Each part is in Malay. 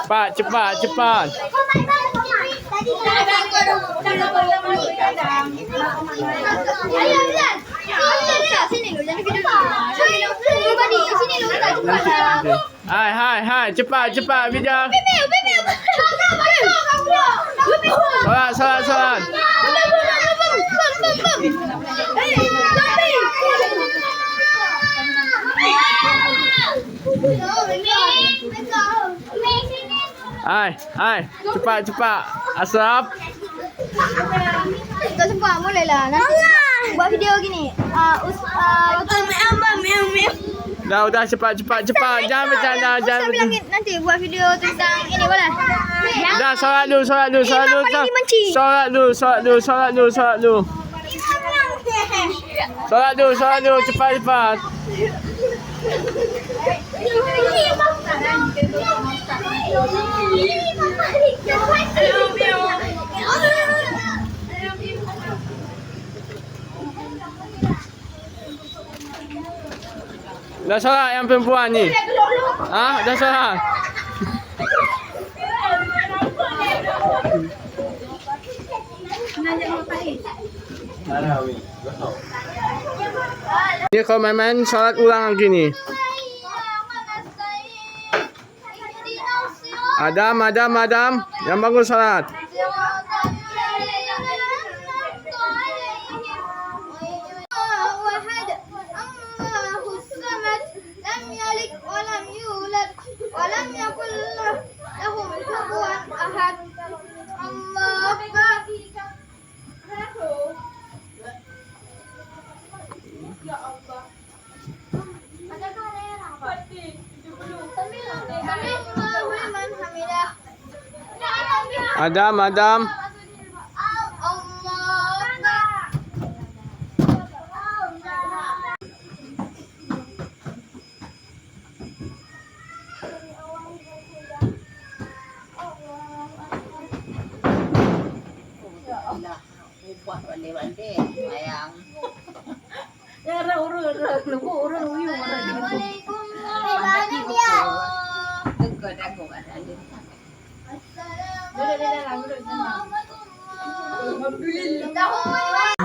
Cepat, cepat, cepat. Sini lu, jangan video dulu. Sini lu, Hai, hai, hai. Cepat, cepat, bijak. Solat, solat, solat. Hai, hai. Cepat, cepat. Asraf. Tak sempat, boleh lah. Nanti buat video gini. Dah, cepat, cepat, cepat. Jangan bercanda, jangan Ustaz bilang bercanda. nanti buat video tentang ini boleh? Dah, solat dulu, solat dulu, solat dulu. Imam paling dibenci. Solat dulu, solat dulu, solat dulu, solat dulu. Solat dulu, solat dulu. Cepat, cepat. Dah solat yang perempuan ni. Ah, dah solat. Ni kau main-main solat ulang lagi ni. Adam, Adam, Adam. Yang bangun solat. Adam, Adam. Buat wande-wande sayang. Ya urut uyung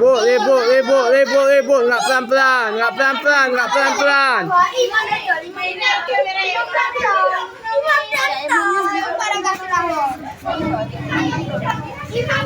Rebut, rebut, rebut, rebut. Ngak pelan-pelan, ngak pelan-pelan, ngak pelan-pelan. Imam